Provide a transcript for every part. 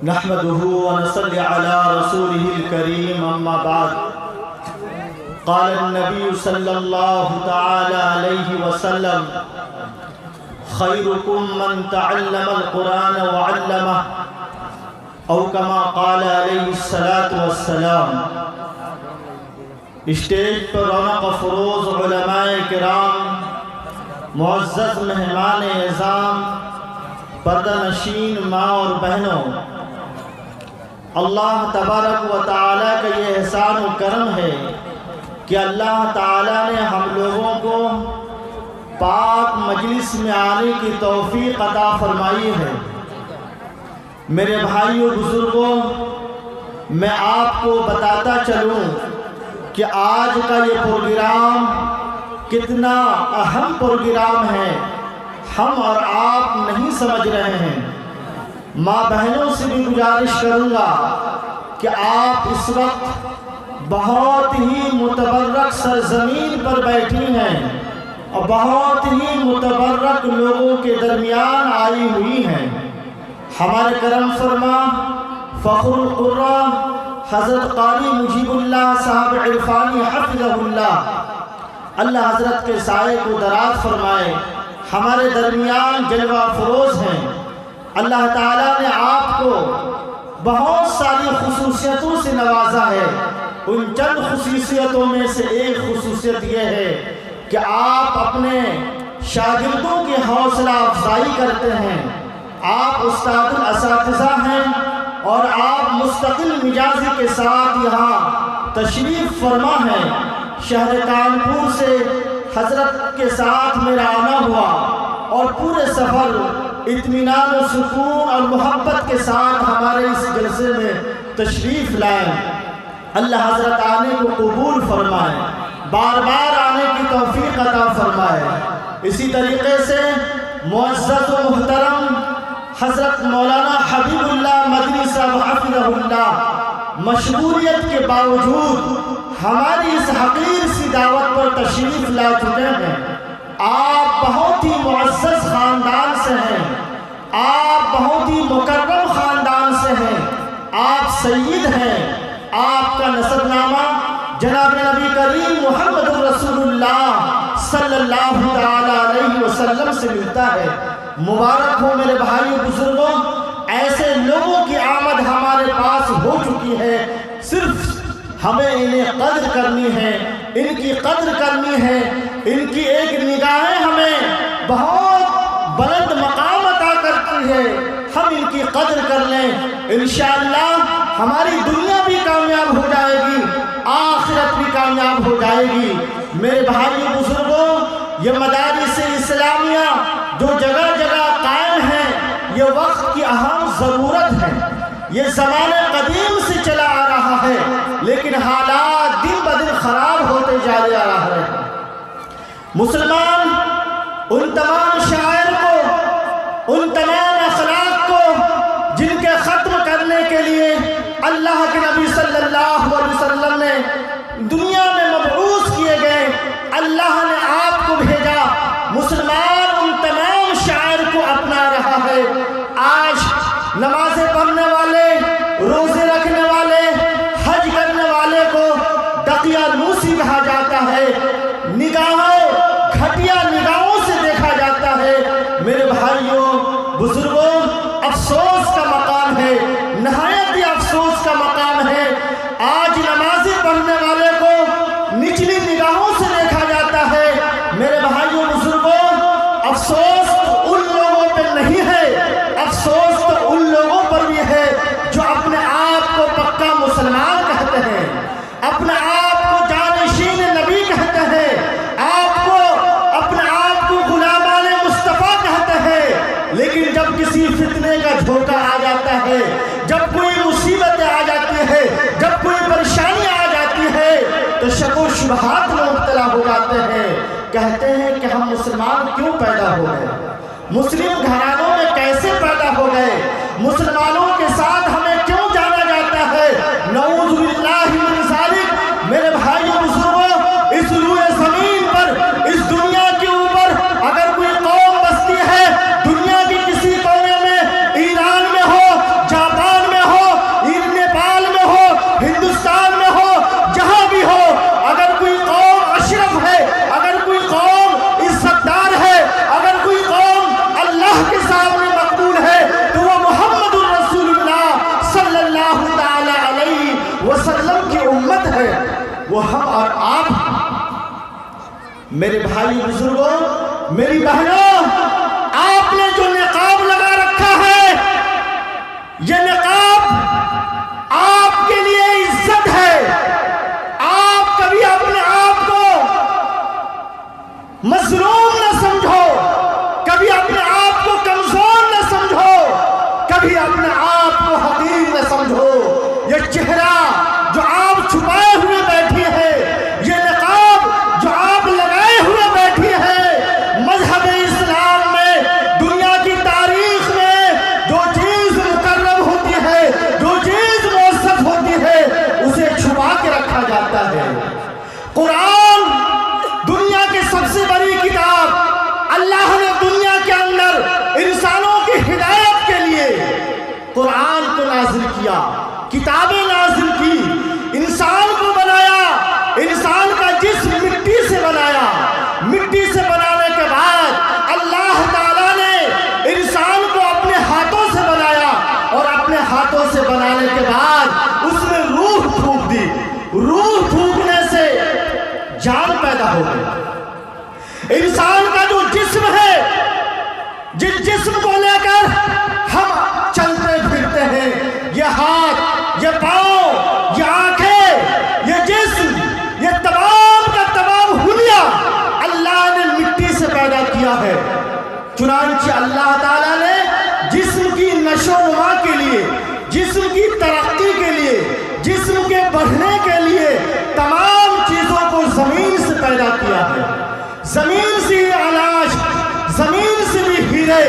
نحمده ونصلي على رسوله الكريم أما بعد قال النبي صلى الله تعالى عليه وسلم خيركم من تعلم القرآن وعلمه او كما قال عليه الصلاة والسلام۔ اسٹیج پر رونق فروز علماء کرام، معزز مہمان اعظام، پردہ نشین ماں اور بہنوں، اللہ تبارک و تعالیٰ کا یہ احسان و کرم ہے کہ اللہ تعالیٰ نے ہم لوگوں کو پاک مجلس میں آنے کی توفیق عطا فرمائی ہے۔ میرے بھائیوں بزرگوں، میں آپ کو بتاتا چلوں کہ آج کا یہ پروگرام کتنا اہم پروگرام ہے، ہم اور آپ نہیں سمجھ رہے ہیں۔ ماں بہنوں سے بھی گزارش کروں گا کہ آپ اس وقت بہت ہی متبرک سرزمین پر بیٹھی ہیں اور بہت ہی متبرک لوگوں کے درمیان آئی ہوئی ہیں۔ ہمارے کرم فرما فخر القرہ حضرت قاری مجیب اللہ صاحب عرفانی حفظہ اللہ حضرت کے سائے کو دراز فرمائے، ہمارے درمیان جلوہ فروز ہیں۔ اللہ تعالیٰ نے آپ کو بہت ساری خصوصیتوں سے نوازا ہے۔ ان چند خصوصیتوں میں سے ایک خصوصیت یہ ہے کہ آپ اپنے شاگردوں کی حوصلہ افزائی کرتے ہیں۔ آپ استاد الاساتذہ ہیں اور آپ مستقل مزاجی کے ساتھ یہاں تشریف فرما ہیں۔ شہر کانپور سے حضرت کے ساتھ میرا آنا ہوا اور پورے سفر اطمینان و سکون اور محبت کے ساتھ ہمارے اس جلسے میں تشریف لائے۔ اللہ حضرت آنے کو قبول فرمائے، بار بار آنے کی توفیق عطا فرمائے۔ اسی طریقے سے معزز و محترم حضرت مولانا حبیب اللہ مدنی صاحب حفظہ اللہ مشغولیت کے باوجود ہماری اس حقیر سی دعوت پر تشریف لا چکے ہیں۔ آپ بہت ہی معزز خاندان سے ہیں، آپ بہت ہی مکرم خاندان سے ہیں، آپ سید ہیں۔ آپ کا نسب نامہ جناب نبی کریم محمد رسول اللہ صلی اللہ علیہ وسلم سے ملتا ہے۔ مبارک ہو میرے بھائیو بزرگوں، ایسے لوگوں کی آمد ہمارے پاس ہو چکی ہے، صرف ہمیں انہیں قدر کرنی ہے، ان کی قدر کرنی ہے، ان کی ایک نگاہیں ہمیں بہت بلند مقام عطا کرتی ہے، ہم ان کی قدر کر لیں، انشاءاللہ ہماری دنیا بھی کامیاب ہو جائے گی، آخرت بھی کامیاب ہو جائے گی۔ میرے بھائیو بزرگوں، یہ مدارس اسلامیہ جو جگہ جگہ قائم ہیں، یہ وقت کی اہم ضرورت ہے۔ یہ زمانہ قدیم سے چلا آ رہا ہے، لیکن حالات دن بدن خراب ہوتے جا رہا ہے۔ مسلمان ان تمام شاعر کو، ان تمام اخلاق کو جن کے ختم کرنے کے لیے اللہ کے نبی صلی اللہ علیہ وسلم نے دنیا میں مبعوث کیے گئے، اللہ نے آپ کو بھیجا۔ مسلمان ان تمام شاعر کو اپنا رہا ہے۔ آج نمازیں پڑھنے والے، روزے رکھنے والے، حج کرنے والے کو دقیانوسی کہا جاتا ہے، نگاہوں گھٹیا نگاہوں سے دیکھا جاتا ہے۔ میرے بھائیوں بزرگوں، افسوس کا مقام ہے، نہایت ہی افسوس کا مقام ہے۔ آج نمازیں پڑھنے والے کو نچلی نگاہوں سے دیکھا جاتا ہے۔ میرے بھائیوں بزرگوں، افسوس ان لوگوں پہ نہیں ہے، افسوس تو ان لوگوں پر بھی ہے جو اپنے آپ کو پکا مسلمان کہتے ہیں، اپنے آپ کو جانشین نبی کہتے ہیں، اپنے آپ کو غلامان مصطفیٰ کہتے ہیں، لیکن جب کسی فتنے کا جھونکا آ جاتا ہے، جب کوئی مصیبتیں آ جاتی ہے، جب کوئی پریشانی آ جاتی ہے تو شک و شبہات میں مبتلا ہو جاتے ہیں، کہتے ہیں کہ ہم مسلمان کیوں پیدا ہو گئے، مسلم گھرانوں میں کیسے پیدا ہو گئے، مسلمانوں کے ساتھ ہمیں کیوں جانا جاتا ہے، نعوذ باللہ من ذالک۔ میرے بھائیوں بزرگوں، اس روئے زمین پر، اس دنیا کے اوپر اگر کوئی قوم بستی ہے، دنیا کی کسی کونے میں، ایران میں ہو، جاپان میں میرے بھائی بزرگوں، میری بہنوں، آپ نے جو نقاب لگا رکھا ہے، یہ نقاب آپ کے لیے عزت ہے۔ آپ کبھی اپنے آپ کو مظلوم نہ سمجھو، کبھی اپنے آپ کو کمزور نہ سمجھو، کبھی اپنے آپ کو حقیر نہ سمجھو۔ یہ چہرہ جو آپ چھپائے ہوئے بیٹھی ہے، یہ نقاب جو آپ لگائے ہوئے بیٹھی ہے، مذہب اسلام میں، دنیا کی تاریخ میں جو چیز مکرم ہوتی ہے، جو چیز موثق ہوتی ہے، اسے چھپا کے رکھا جاتا ہے۔ قرآن دنیا کی سب سے بڑی کتاب، اللہ نے دنیا کے اندر انسانوں کی ہدایت کے لیے قرآن کو نازل کیا، کتابیں نازل کی، انسان کو بنایا، انسان کا جسم مٹی سے بنایا، مٹی سے بنانے کے بعد اللہ تعالیٰ نے انسان کو اپنے ہاتھوں سے بنایا، اور اپنے ہاتھوں سے بنانے کے بعد اس میں روح پھونک دی۔ روح پھونکنے سے جان پیدا ہو گئی۔ انسان کا جو جسم ہے، جس جسم کو لے کر ہم چلتے پھرتے ہیں، یہ ہاتھ، یہ پاؤں، یہ آنکھیں، یہ جسم، یہ تمام کا تمام حلیہ اللہ نے مٹی سے پیدا کیا ہے۔ چنانچہ اللہ تعالیٰ نے جسم کی نشو و نما کے لیے، جسم کی ترقی کے لیے، جسم کے بڑھنے کے لیے تمام چیزوں کو زمین سے پیدا کیا ہے۔ زمین سے اناج، زمین سے بھی ہیرے،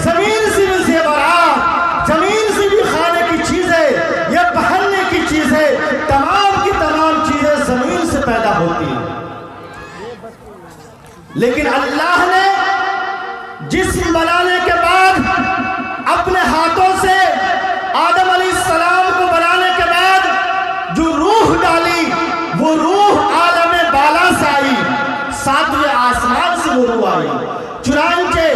زمین سے بھی زیورات، زمین سے بھی کھانے کی چیزیں، یا پہننے کی چیزیں، تمام کی تمام چیزیں زمین سے پیدا ہوتی ہیں۔ لیکن اللہ نے جسم بنانے کے بعد اپنے ہاتھوں سے آدم علیہ السلام کو بنانے کے بعد جو روح ڈالی، وہ روح عالم بالا سے آئی، ساتویں آسمان سے وہ روح آئی۔ چنانچہ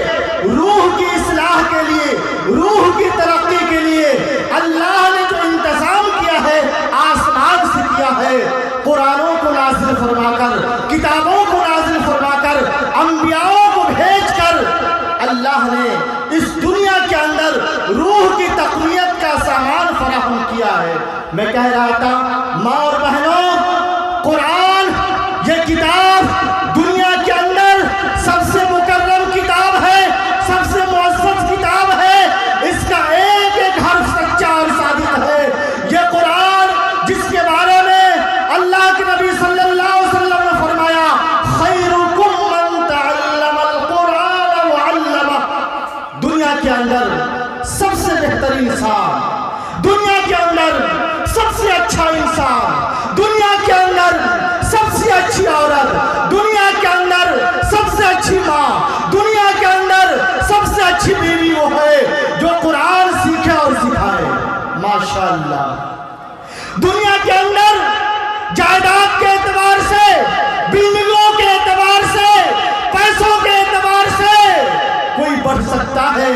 روح کی اصلاح کے لیے، روح کی ترقی کے لیے اللہ نے جو انتظام کیا ہے، آسمان سے کیا ہے۔ قرآنوں کو نازل فرما کر، کتابوں کو نازل فرما کر، انبیاءوں کو بھیج کر اللہ نے اس دنیا کے اندر روح کی تقویت کا سامان فراہم کیا ہے۔ میں کہہ رہا تھا ماں اور بہنوں، قرآن یہ کتاب دنیا کے اندر سب سے مکرم کتاب ہے، سب سے معزز کتاب ہے۔ اس کا ایک ایک حرف سچا اور صادق ہے۔ یہ قرآن جس کے بارے میں اللہ کے نبی صلی اللہ علیہ وسلم نے فرمایا، خیرکم من تعلم القرآن وعلمہ، دنیا کے اندر سب سے بہترین انسان، دنیا کے اندر سب سے اچھا انسان، دنیا کے اندر سب سے اچھی عورت، دنیا کے اندر سب سے اچھی ماں، دنیا کے اندر سب سے اچھی بیوی وہ ہے جو قرآن سیکھے اور سکھائے۔ ماشاءاللہ، دنیا کے اندر جائیداد کے اعتبار سے، بلڈنگوں کے اعتبار سے، پیسوں کے اعتبار سے کوئی بڑھ سکتا ہے،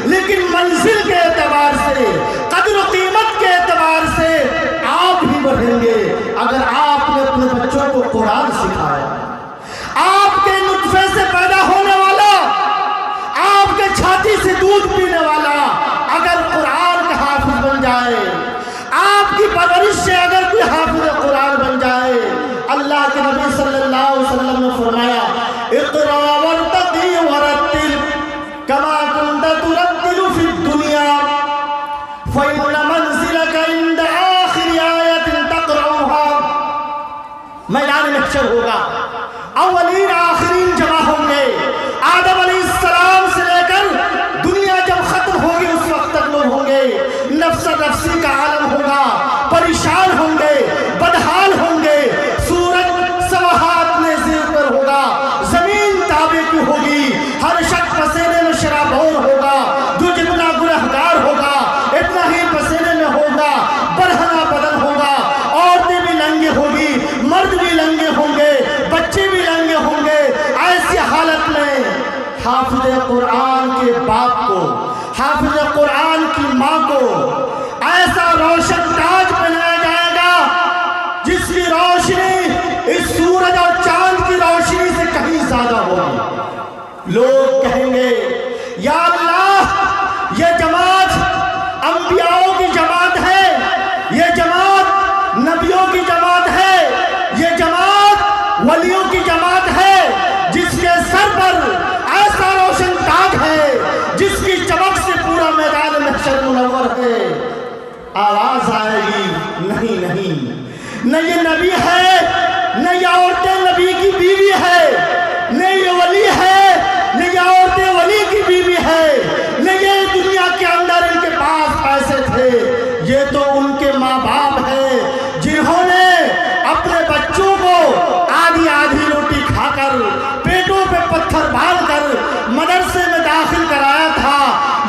لیکن منزل کے اعتبار سے، قدر و قیمت کے اعتبار سے آپ ہی بڑھیں گے اگر آپ نے اپنے بچوں کو قرآن سکھایا۔ آپ کے نطفے سے پیدا ہونے والا، آپ کے چھاتی سے دودھ پینے والا اگر قرآن کا حافظ بن جائے، آپ کی پرورش سے اگر کوئی حافظ قرآن بن جائے، اللہ کے نبی صلی اللہ علیہ وسلم نے فرمایا، اقرأ وارتقی ورتل کما کنت ترتل فی الدنیا فإن منزلک عند آخر آیت تقرأها۔ میدان محشر ہوگا، اولین آخرین جمع ہوں گے، آدم علیہ السلام سے لے کر دنیا جب ختم ہوگی اس وقت تک لوگ ہوں گے، نفس نفسی کا عالم ہوگا، پریشان ہوں گے، بدحال ہوں گے، سورج سوا ہاتھ میں زیر پر ہوگا، لوگ کہیں گے یا اللہ یہ جماعت انبیاءوں کی جماعت ہے، یہ جماعت نبیوں کی جماعت ہے، یہ جماعت ولیوں کی جماعت ہے، جس کے سر پر ایسا روشن تاج ہے، جس کی چمک سے پورا میدان محشر منور ہے۔ آواز آئے گی نہیں نہیں، نہ یہ نبی ہے، نہ یہ عورتیں نبی کی بیوی ہے، نہ یہ ولی ہے، نہ یہ عورتیں ولی کی بیوی ہے، نہ یہ دنیا کے اندر ان کے پاس پیسے تھے، یہ تو ان کے ماں باپ ہیں جنہوں نے اپنے بچوں کو آدھی آدھی روٹی کھا کر پیٹوں پہ پتھر باندھ کر مدرسے میں داخل کرایا تھا۔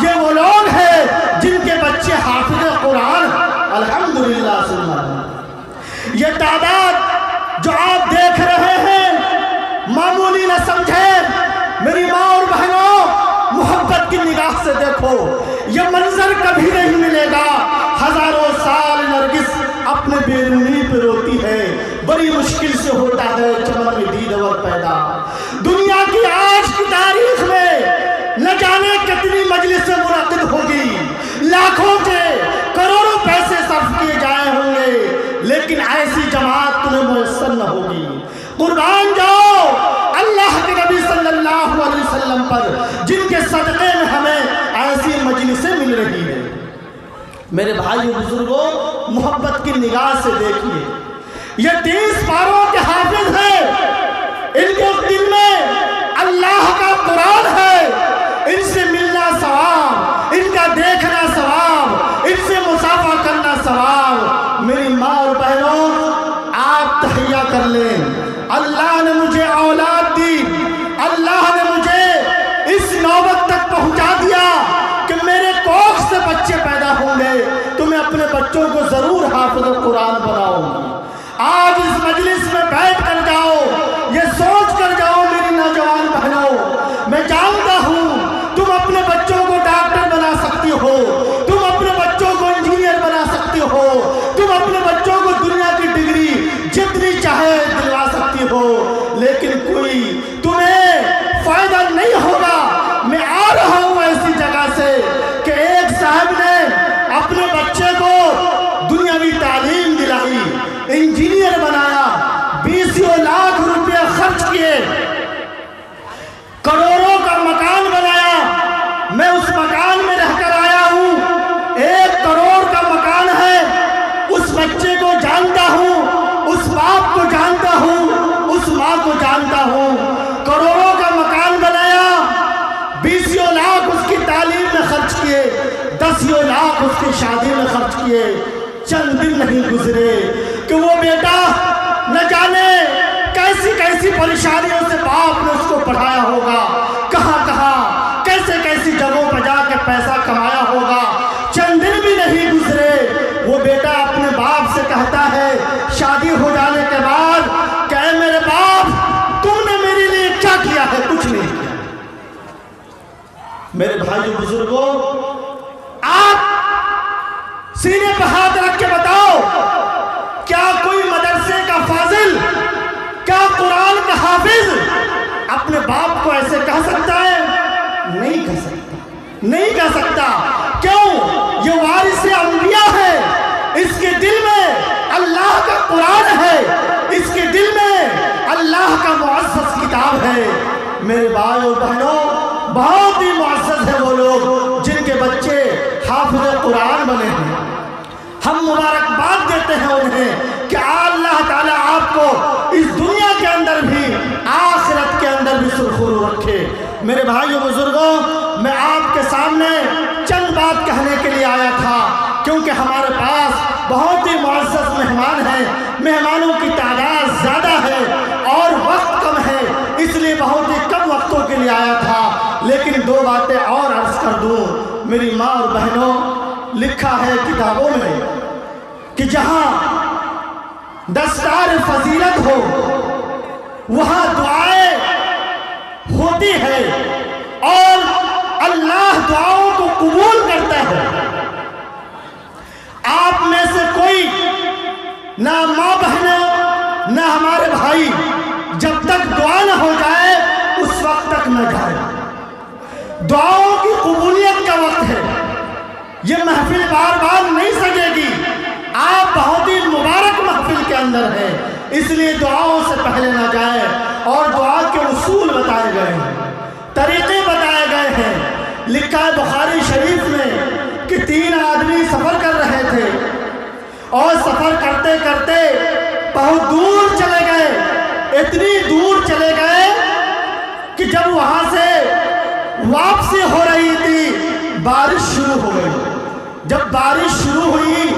یہ وہ لوگ ہیں جن کے بچے حافظ قرآن، الحمدللہ سننا۔ یہ تعداد جو آپ دیکھ رہے ہیں معمولی نہ سمجھیں، میری ماں اور بہنوں محبت کی نگاہ سے دیکھو، یہ منظر کبھی نہیں ملے گا۔ ہزاروں سال نرگس اپنے بیرونی پہ روتی ہے، بڑی مشکل سے ہوتا ہے چمن میں دیدور پیدا۔ دنیا کی آج کی تاریخ میں نہ جانے کتنی مجلسیں منعقد ہوگی، لاکھوں کے کروڑوں پیسے صرف کیے جائے ہوں گے، لیکن ایسی جماعت تمہیں میسر نہ ہوگی۔ قربان جاؤ اللہ کے نبی صلی اللہ علیہ وسلم پر، جن کے صدقے میں ہمیں ایسی مجلسیں مل رہی ہیں۔ میرے بھائی بزرگوں محبت کی نگاہ سے دیکھیے، یہ 30 پاروں کے حافظ ہیں، ان کے دل میں اللہ کا قرآن ہے، ان سے ملنا ثواب، ان کا دیکھنا ثواب، ان سے مصافحہ کرنا ثواب۔ میری ماں اور بہنوں آپ تحیہ کر لیں، اللہ نے مجھے اولاد دی، اللہ نے مجھے اس نوبت تک پہنچا دیا کہ میرے کوکھ سے بچے پیدا ہوں گے تو میں اپنے بچوں کو ضرور حافظ قرآن بناؤں گی۔ آج اس مجلس میں بیٹھ کر جاؤ، یہ سوچ کر جاؤ میری نوجوان بہنوں، میں جانتا ہوں تم اپنے بچوں کو ڈاکٹر بنا سکتی ہو، تم اپنے بچوں کو انجینئر بنا سکتی ہو، تم اپنے بچوں کو دنیا کی ڈگری جتنی چاہے دلوا سکتی ہو، لیکن کوئی تمہیں فائدہ نہیں ہوگا۔ میں آ رہا ہوں ایسی جگہ سے کہ ایک صاحب نے اپنے بچے کو دنیاوی تعلیم دلائی، انجینئر بنایا، 20 لاکھ روپے خرچ کیے، کروڑوں کا مکان بنایا۔ میں اس مکان میں رہ کر آیا ہوں، 1 کروڑ کا مکان ہے، اس بچے کو جانتا ہوں، اس باپ کو جانتا ہوں، اس ماں کو جانتا ہوں۔ کروڑوں کا مکان بنایا، 20 لاکھ اس کی تعلیم میں خرچ کیے، 10 لاکھ اس کی شادی میں خرچ کیے۔ چند دن نہیں گزرے کہ وہ بیٹا نہ جانے کیسی کیسی پریشانیوں سے باپ نے اس کو پڑھایا ہوگا، کہاں کہاں کیسے کیسی جگہوں پہ جا کے پیسہ کمایا ہوگا۔ چند دن بھی نہیں گزرے وہ بیٹا اپنے باپ سے کہتا ہے شادی ہو جانے کے بعد کہ اے میرے باپ تم نے میرے لیے کیا کیا ہے؟ کچھ نہیں کیا۔ میرے بھائی بزرگوں آپ سینے پہ ہاتھ رکھ کے بتاؤ، کیا کوئی مدرسے کا فاضل، کیا قرآن کا حافظ اپنے باپ کو ایسے کہہ سکتا ہے؟ نہیں کہہ سکتا، نہیں کہہ سکتا۔ کیوں؟ یہ وارث انبیاء ہے، اس کے دل میں اللہ کا قرآن ہے، اس کے دل میں اللہ کا معزز کتاب ہے۔ میرے بھائی اور بہنوں بہت ہی معزز ہے وہ لوگ جن کے بچے حافظ قرآن بنے ہیں۔ ہم مبارکباد دیتے ہیں انہیں کہ اللہ تعالیٰ آپ کو اس دنیا کے اندر بھی آخرت کے اندر بھی سرخرو رکھے۔ میرے بھائیو بزرگوں میں آپ کے سامنے چند بات کہنے کے لیے آیا تھا، کیونکہ ہمارے پاس بہت ہی معزز مہمان ہیں، مہمانوں کی تعداد زیادہ ہے اور وقت کم ہے، اس لیے بہت ہی کم وقتوں کے لیے آیا تھا، لیکن 2 باتیں اور عرض کر دوں۔ میری ماں اور بہنوں لکھا ہے کتابوں میں کہ جہاں دستار فضیلت ہو وہاں دعائیں ہوتی ہے اور اللہ دعاؤں کو قبول کرتا ہے۔ آپ میں سے کوئی نہ ماں بہنوں نہ ہمارے بھائی جب تک دعا نہ ہو جائے اس وقت دعاؤں کی قبولیت کا وقت ہے. یہ محفل بار بار نہیں سجے گی. آپ بہت ہی مبارک محفل کے اندر ہیں، اس لیے دعاؤں سے پہلے نہ جائیں. اور دعا کے اصول بتائے گئے ہیں، طریقے بتائے گئے ہیں. لکھا ہے بخاری شریف میں کہ 3 آدمی سفر کر رہے تھے اور سفر کرتے کرتے بہت دور چلے گئے. اتنی دور چلے گئے کہ جب وہاں سے واپسی ہو رہی تھی بارش شروع ہو گئی. جب بارش شروع ہوئی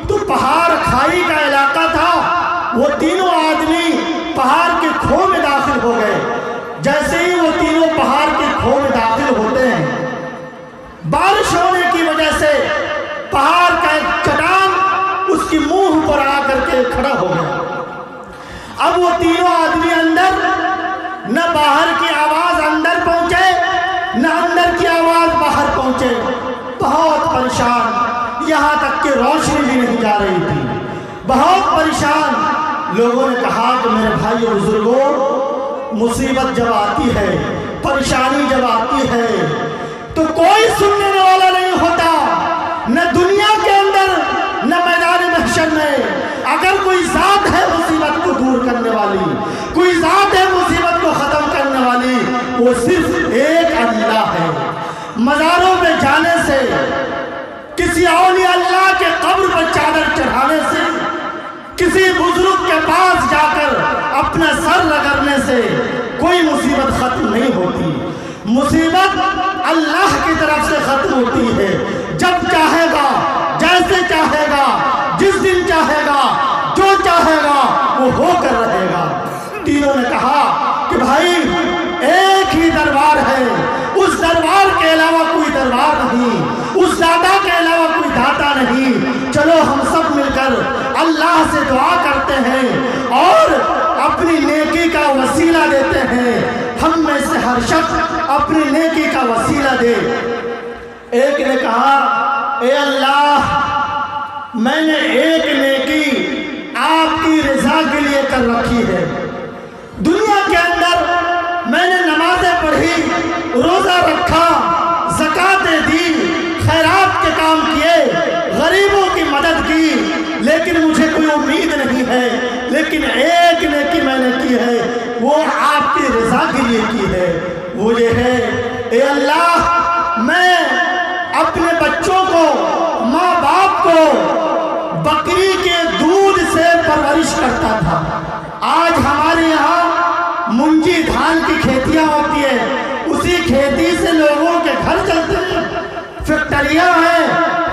تو پہاڑ کھائی کا علاقہ تھا. وہ تینوں آدمی پہاڑ کے کھو میں داخل ہو گئے. جیسے ہی وہ تینوں پہاڑ کے کھو میں داخل ہوتے ہیں، بارش ہونے کی وجہ سے پہاڑ کا ایک چٹان اس کی منہ پر آ کر کے کھڑا ہو گیا. اب وہ تینوں آدمی اندر، نہ باہر کی آواز اندر پہنچے نہ اندر کی آواز باہر پہنچے. بہت پریشان، یہاں تک کہ روشنی بھی نہیں جا رہی تھی. بہت پریشان. لوگوں نے کہا کہ میرے بھائی اور بزرگوں، مصیبت جب آتی ہے، پریشانی جب آتی ہے تو کوئی سننے والا نہیں ہوتا، نہ دنیا کے اندر نہ میدان محشر میں. اگر کوئی ذات ہے مصیبت کو دور کرنے والی، کوئی ذات ہے مصیبت کو ختم کرنے والی، وہ صرف ایک اللہ ہے. مزاروں میں جانے سے، کسی اولیاء اللہ کے قبر پر چادر چڑھانے سے، کسی بزرگ کے پاس جا کر اپنا سر رگڑنے سے کوئی مصیبت ختم نہیں ہوتی. مصیبت اللہ کی طرف سے ختم ہوتی ہے. جب چاہے گا، جیسے چاہے گا، جس دن چاہے گا، جو چاہے گا وہ ہو کر رہے گا. تینوں نے کہا کہ بھائی ایک ہی دربار ہے، اس دربار کے علاوہ کوئی دربار نہیں، اس داتا کے علاوہ کوئی داتا نہیں. چلو ہم سب مل کر اللہ سے دعا کرتے ہیں اور اپنی نیکی کا وسیلہ دیتے ہیں. ہم میں سے ہر شخص اپنی نیکی کا وسیلہ دے. ایک نے کہا اے اللہ، میں نے ایک نیکی آپ کی رضا کے لیے کر رکھی ہے. دنیا کے اندر میں نے نمازیں پڑھی، روزہ رکھا، زکاتیں دی، خیرات کے کام کیے، غریبوں کی مدد کی، لیکن مجھے کوئی امید نہیں ہے. لیکن ایک نیکی میں نے کی ہے، وہ آپ کی رضا کے لیے کی ہے. وہ یہ ہے اے اللہ، میں اپنے بچوں کو، ماں باپ کو بکری کے دودھ سے پرورش کرتا تھا. آج ہمارے یہاں منجی دھان کی کھیتیاں ہوتی ہیں، اسی کھیتی سے لوگوں کے گھر چلتے ہیں. فیکٹریاں ہیں،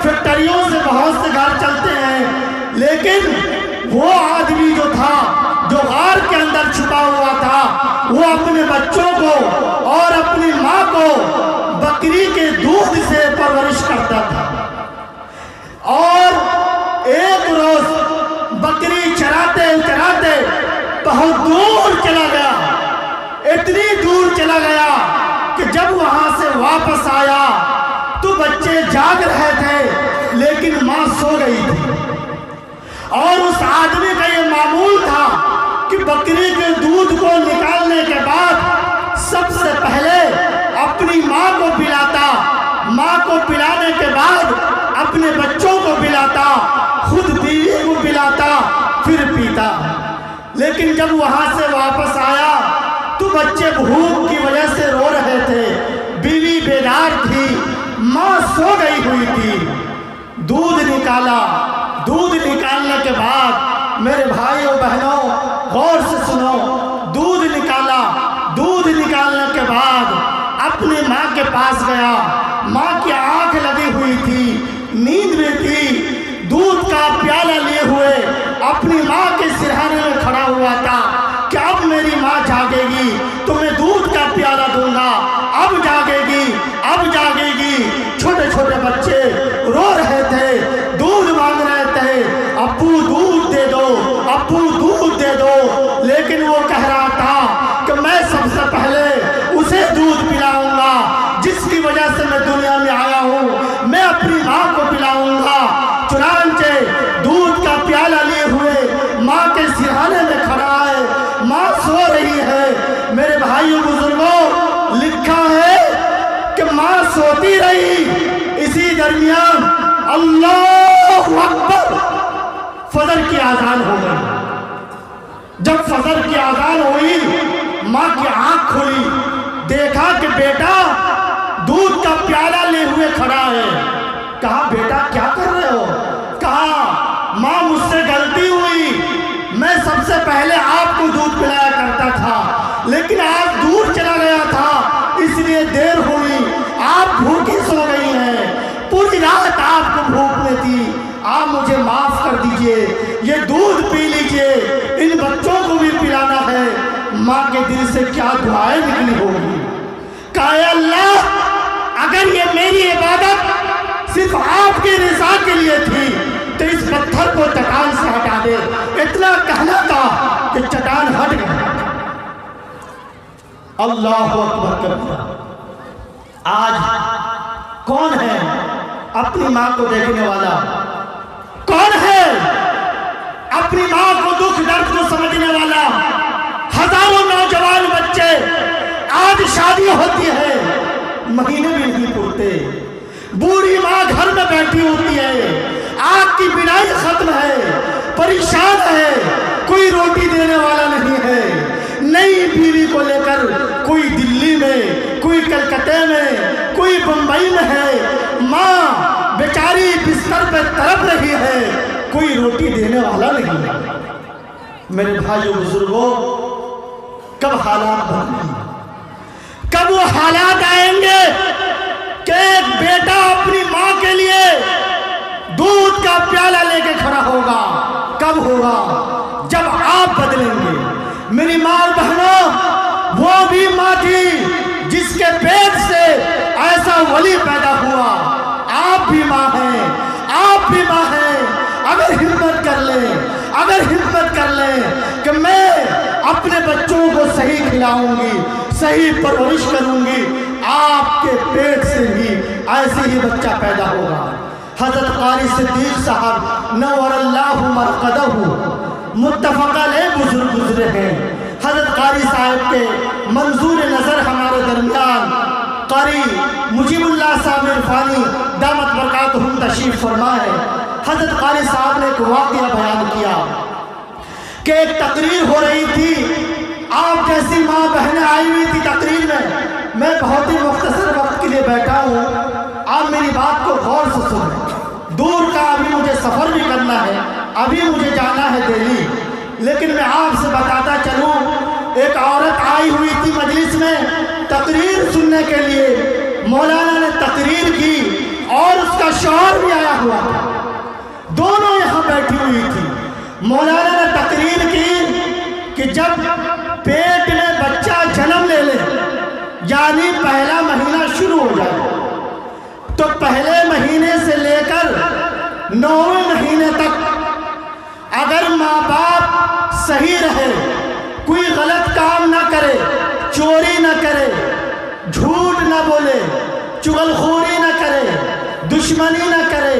فیکٹریوں سے بہت سے گھر چلتے ہیں. لیکن وہ آدمی جو تھا، جو غار کے اندر چھپا ہوا تھا، وہ اپنے بچوں کو اور اپنی ماں کو بکری کے دودھ سے پرورش کرتا تھا. اور ایک روز بکری چراتے چراتے بہت دور چلا گیا. اتنی دور چلا گیا کہ جب وہاں سے واپس آیا تو بچے جاگ رہے تھے لیکن ماں سو گئی تھی. اور اس آدمی کا یہ معمول تھا کہ بکری کے دودھ کو نکالنے کے بعد سب سے پہلے اپنی ماں کو پلاتا، ماں کو پلانے کے بعد اپنے بچوں کو پلاتا، خود بیوی کو پلاتا، پھر پیتا. لیکن جب وہاں سے واپس آیا تو بچے بھوک کی وجہ سے رو رہے تھے، بیوی بیدار تھی، ماں سو گئی ہوئی تھی. دودھ نکالا. دودھ نکالنے کے بعد میرے بھائیوں بہنوں غور سے سنو، دودھ نکالا. دودھ نکالنے کے بعد اپنی ماں کے پاس گیا. ماں کی آنکھ لگی ہوئی تھی، نیند میں تھی. دودھ کا پیالہ لیے ہوئے اپنی ماں کے سرہانے میں کھڑا ہوا تھا کہ اب میری ماں جاگے گی تو میں دودھ کا پیالہ دوں گا. اب جاگے گی، اب جاگے گی. چھوٹے چھوٹے بچے رو رہے تھے، دودھ مانگ رہے تھے، ابو دودھ دے دو، ابو دودھ دے دو. لیکن وہ کہہ رہا تھا کہ میں سب سے پہلے اسے دودھ پلاؤں گا جس کی وجہ سے میں سوتی رہی، اسی درمیان اللہ اکبر فجر کی اذان ہو گئی۔ جب فجر کی اذان ہوئی، ماں کی آنکھ کھلی، دیکھا کہ بیٹا دودھ کا پیالہ لے ہوئے کھڑا ہے۔ کہا بیٹا کیا کر رہے ہو؟ کہا ماں مجھ سے غلطی ہوئی، میں سب سے پہلے آپ کو دودھ پلایا کرتا تھا، لیکن آج دور چلا گیا تھا اس لیے دیر ہوئی، آپ بھوکی سو گئی ہیں، پوری رات آپ کو بھوک میں تھی، آپ مجھے معاف کر دیجئے، یہ دودھ پی لیجئے، ان بچوں کو بھی پلانا ہے۔ ماں کے دل سے کیا دعائیں نکلی ہوگی؟ کہا اے اللہ، اگر یہ میری عبادت صرف آپ کی رضا کے لیے تھی تو اس پتھر کو چٹان سے ہٹا دے۔ اتنا کہنا تھا کہ چٹان ہٹ گئی۔ اللہ اکبر کبیرہ۔ آج کون ہے اپنی ماں کو دیکھنے والا؟ کون ہے اپنی ماں کو دکھ درد کو سمجھنے والا؟ ہزاروں نوجوان بچے آج شادی ہوتی ہے، مہینے بھی نہیں پورتے، بوڑھی ماں گھر میں بیٹھی ہوتی ہے، آگ کی بینائی ختم ہے، پریشان ہے، کوئی روٹی دینے والا نہیں ہے، نئی بیوی کو لے کر کوئی دلی میں، کوئی کلکتے میں، کوئی بمبئی میں ہے، ماں بیچاری بستر پہ تڑپ رہی ہے، کوئی روٹی دینے والا نہیں ہے۔ میرے بھائیو بزرگوں، کب حالات بدلیں گے؟ کب وہ حالات آئیں گے کہ ایک بیٹا اپنی ماں کے لیے دودھ کا پیالہ لے کے کھڑا ہوگا؟ کب ہوگا؟ جب آپ بدلیں گے۔ میری ماں اور بہنوں، وہ بھی ماں تھی جس کے پیٹ سے ایسا ولی پیدا ہوا۔ آپ بھی ماں ہیں، آپ بھی ماں ہیں۔ اگر ہمت کر لیں، اگر ہمت کر لیں کہ میں اپنے بچوں کو صحیح کھلاؤں گی، صحیح پرورش کروں گی، آپ کے پیٹ سے بھی ایسے ہی بچہ پیدا ہوگا۔ حضرت قاری صدیق صاحب نور اللہ مرقدہ متفق علیہ بزرگ گزرے ہیں۔ حضرت قاری صاحب کے منظور نظر ہمارے درمیان قاری مجیب اللہ صاحب عرفانی دامت برکاتہم تشریف فرما ہے۔ حضرت قاری صاحب نے ایک واقعہ بیان کیا کہ ایک تقریر ہو رہی تھی، آپ جیسی ماں بہنیں آئی ہوئی تھی تقریر میں بہت ہی مختصر وقت کے لیے بیٹھا ہوں، آپ میری بات کو غور سے سنیں۔ دور کا ابھی مجھے سفر بھی کرنا ہے، ابھی مجھے جانا ہے دہلی، لیکن میں آپ سے بتاتا چلوں، ایک عورت آئی ہوئی تھی مجلس میں تقریر سننے کے لیے، مولانا نے تقریر کی اور اس کا شوہر بھی آیا ہوا تھا، دونوں یہاں بیٹھی ہوئی تھی۔ مولانا نے تقریر کی کہ جب پیٹ میں بچہ جنم لے لے، یعنی پہلا مہینہ شروع ہو جائے، تو پہلے مہینے سے لے کر 9ویں مہینے تک اگر ماں باپ صحیح رہے، کوئی غلط کام نہ کرے، چوری نہ کرے، جھوٹ نہ بولے، چغلخوری نہ کرے، دشمنی نہ کرے،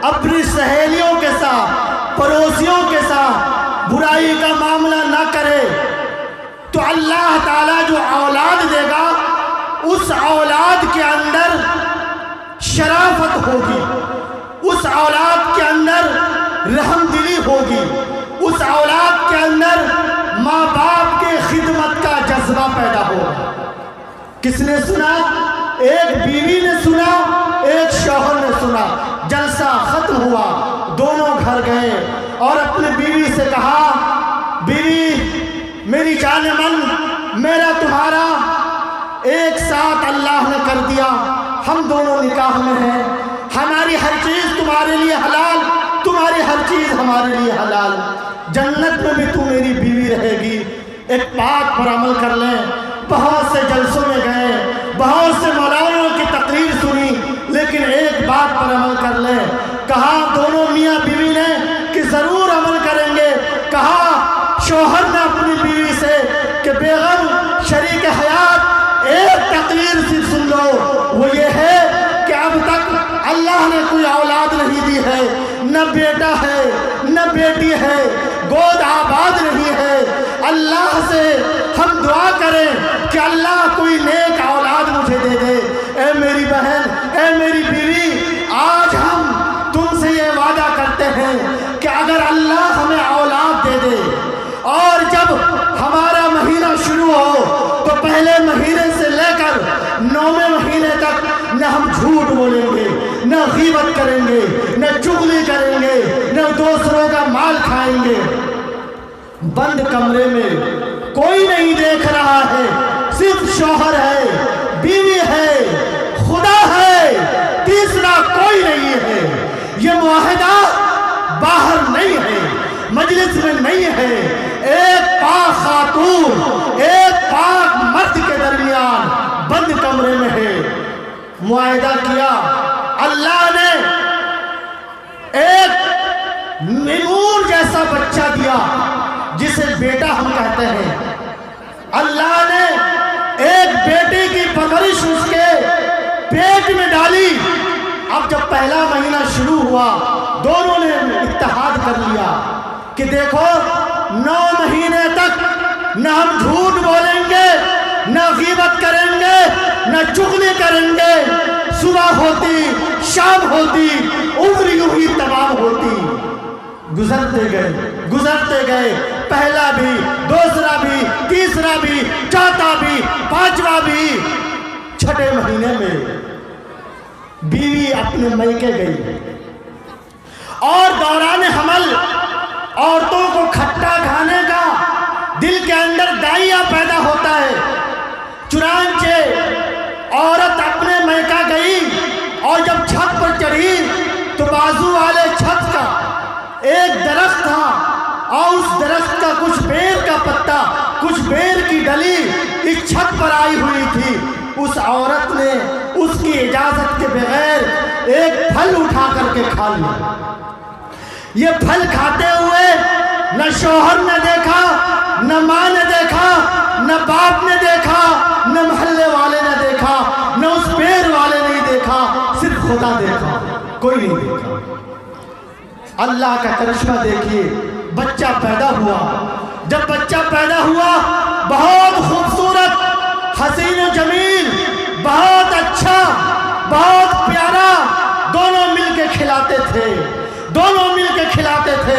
اپنی سہیلیوں کے ساتھ، پڑوسیوں کے ساتھ برائی کا معاملہ نہ کرے، تو اللہ تعالیٰ جو اولاد دے گا اس اولاد کے اندر شرافت ہوگی، اس اولاد کے اندر رحم دلی ہوگی، اس اولاد کے اندر ماں باپ کے خدمت کا جذبہ پیدا ہوگا۔ کس نے سنا؟ ایک بیوی نے سنا، ایک شوہر نے سنا۔ جلسہ ختم ہوا، دونوں گھر گئے اور اپنے بیوی سے کہا، بیوی میری جان من، میرا تمہارا ایک ساتھ اللہ نے کر دیا، ہم دونوں نکاح میں ہیں، ہماری ہر چیز تمہارے لیے حلال، تمہاری ہر چیز ہمارے لیے حلال، جنت میں بھی تو میری بیوی رہے گی، ایک بات پر عمل کر لیں۔ بہت سے جلسوں میں گئے، بہت سے مولانوں کی تقریر سنی، لیکن ایک بات پر عمل کر لیں۔ کہا دونوں میاں بیوی نے کہ ضرور عمل کریں گے۔ کہا شوہر نے اپنی بیوی سے کہ بیگم شریک حیات ایک تقریر سے سن لو، وہ یہ ہے کہ اب تک اللہ نے کوئی اولاد نہیں دی ہے، نہ بیٹا ہے نہ بیٹی ہے، گود آباد نہیں ہے۔ اللہ سے ہم دعا کریں کہ اللہ کوئی نیک اولاد مجھے دے دے۔ اے میری بہن ہم جھوٹ بولیں گے، نہ غیبت کریں گے، نہ چغلی کریں گے، نہ دوسروں کا مال کھائیں گے۔ بند کمرے میں کوئی نہیں دیکھ رہا ہے، صرف شوہر ہے، بیوی ہے، خدا ہے، تیسرا کوئی نہیں ہے۔ یہ معاہدہ باہر نہیں ہے، مجلس میں نہیں ہے، ایک پاک خاتون ایک پاک مرد کے درمیان بند کمرے میں ہے۔ معاہدہ کیا، اللہ نے ایک نور جیسا بچہ دیا جسے بیٹا ہم کہتے ہیں۔ اللہ نے ایک بیٹی کی پرورش اس کے پیٹ میں ڈالی۔ اب جب پہلا مہینہ شروع ہوا دونوں نے اتحاد کر لیا کہ دیکھو 9 مہینے تک نہ ہم جھوٹ بولیں گے، نہ غیبت کریں گے، نہ چغلی کریں گے۔ صبح ہوتی شام ہوتی عمر یوں ہی تمام ہوتی۔ گزرتے گئے پہلا بھی، دوسرا بھی، تیسرا بھی، چوتھا بھی، پانچواں بھی۔ چھٹے مہینے میں بیوی اپنے میکے گئی اور دوران حمل عورتوں کو کھٹا کھانے کا دل کے اندر دائیا پیدا ہوتا ہے۔ چنانچہ عورت اپنے میکہ گئی اور جب چھت پر چڑھی تو بازو والے چھت کا ایک درخت تھا اور اس درخت کا کچھ بیر کا پتا، کچھ بیر کی ڈلی اس چھت پر آئی ہوئی تھی۔ اس عورت نے اس کی اجازت کے بغیر ایک پھل اٹھا کر کے کھا لیا۔ یہ پھل کھاتے ہوئے نہ شوہر نے دیکھا، نہ ماں نے دیکھا، نہ باپ نے دیکھا، نہ محلے والے نے دیکھا، نہ اس بیر والے نے دیکھا، صرف خدا دیکھا، کوئی نہیں دیکھا۔ اللہ کا کرشمہ دیکھیے، بچہ پیدا ہوا۔ جب بچہ پیدا ہوا بہت خوبصورت، حسین و جمیل، بہت اچھا، بہت پیارا، دونوں مل کے کھلاتے تھے، دونوں مل کے کھلاتے تھے۔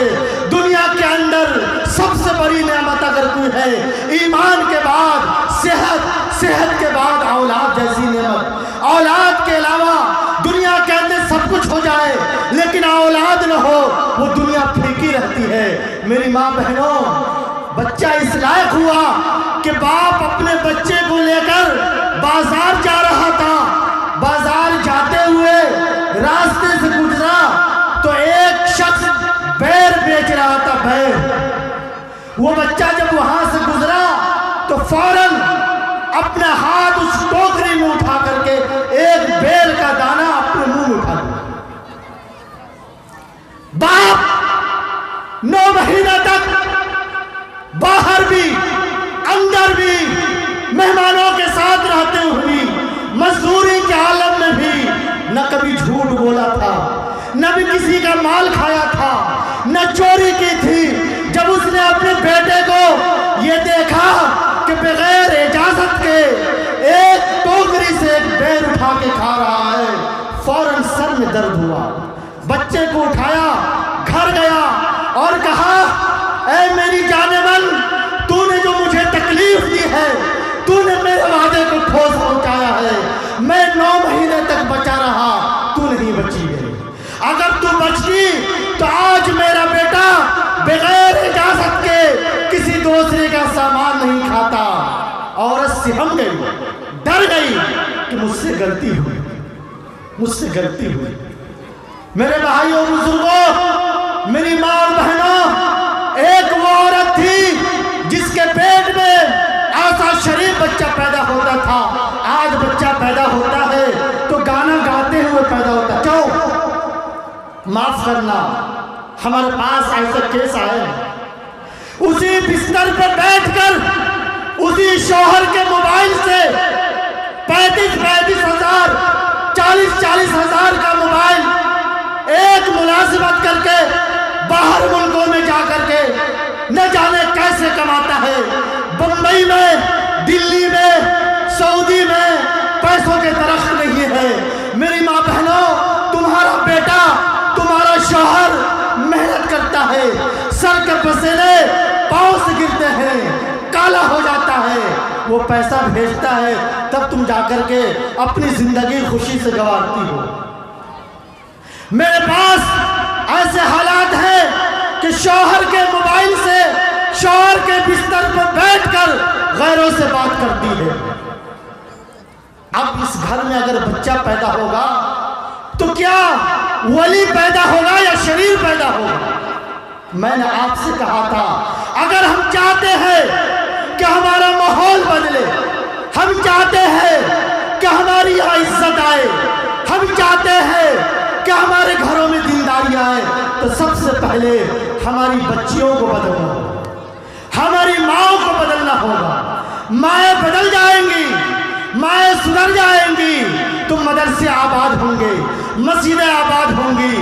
دنیا کے اندر سب سے بڑی نعمت اگر کوئی ہے، ایمان کے بعد صحت، صحت کے بعد اولاد جیسی نعمت۔ اولاد کے علاوہ دنیا کے اندر سب کچھ ہو جائے لیکن اولاد نہ ہو وہ دنیا پھیکی رہتی ہے۔ میری ماں بہنوں، بچہ اس لائق ہوا کہ باپ اپنے بچے کو لے کر بازار جا رہا تھا۔ بازار جاتے ہوئے راستے سے گزرا تو ایک شخص بیر بیچ رہا تھا، بیر۔ وہ بچہ جب وہاں سے گزرا تو فوراً اپنا ہاتھ اس ٹوکری میں اٹھا کر کے ایک بیر کا دانہ اپنے منہ میں اٹھا دیا۔ باپ 9 مہینہ تک باہر بھی اندر بھی مہمانوں کے ساتھ رہتے ہوئے مزدوری کے عالم میں بھی نہ کبھی جھوٹ بولا تھا، نہ بھی کسی کا مال کھایا تھا، نہ چوری کی تھی۔ جب اس نے اپنے بیٹے کو یہ دیکھا کہ بغیر اجازت کے ایک ٹوکری سے ایک بیر اٹھا کے کھا رہا ہے، فوراً سر میں درد ہوا۔ بچے کو اٹھایا، گھر گیا اور کہا، اے میری جان من، تو نے جو مجھے تکلیف دی ہے، تو نے میرے وعدے کو ٹھوس پہنچایا ہے۔ میں 9 مہینے تک بچا رہا، تو نہیں بچی ہے۔ اگر تو بچتی تو آج میرا بیٹا بغیر اجازت کے کسی دوسرے کا سامان نہیں کھاتا۔ عورت سہم گئی، ڈر گئی کہ مجھ سے غلطی ہوئی، مجھ سے غلطی ہوئی۔ میرے بھائیوں بزرگوں، میری ماں اور بہنوں، ایک وہ عورت تھی جس کے پیٹ میں ایسا شریف بچہ پیدا ہوتا تھا۔ آج بچہ پیدا ہوتا ہے تو گانا گاتے ہوئے پیدا ہوتا ہے۔ کیوں؟ معاف کرنا، ہمارے پاس ایسا کیس آئے، اسی بستر پہ بیٹھ کر اسی شوہر کے موبائل سے 35 ہزار، 40 ہزار کا موبائل ایک ملازمت کر کے باہر ملکوں میں جا کر کے نہ جانے کیسے کماتا ہے۔ بمبئی میں، دلی میں، سعودی میں پیسوں کے درخت نہیں ہے۔ میری ماں بہنوں، تمہارا بیٹا، تمہارا شوہر محنت کرتا ہے، سر کے پسینے پاؤں سے گرتے ہیں، والا ہو جاتا ہے، وہ پیسہ بھیجتا ہے، تب تم جا کر کے اپنی زندگی خوشی سے گزارتی ہو۔ میرے پاس ایسے حالات ہیں کہ شوہر کے موبائل سے شوہر کے بستر پر بیٹھ کر غیروں سے بات کرتی ہے۔ اب اس گھر میں اگر بچہ پیدا ہوگا تو کیا ولی پیدا ہوگا یا شریر پیدا ہوگا؟ میں نے آپ سے کہا تھا اگر ہم چاہتے ہیں کہ ہمارا ماحول بدلے، ہم چاہتے ہیں کہ ہماری یہاں عزت آئے، ہم چاہتے ہیں کہ ہمارے گھروں میں دینداری آئے، تو سب سے پہلے ہماری بچیوں کو بدلنا ہوگا، ہماری ماں کو بدلنا ہوگا۔ مائیں بدل جائیں گی، مائیں سدھر جائیں گی تو مدرسے آباد ہوں گے، مسجدیں آباد ہوں گی،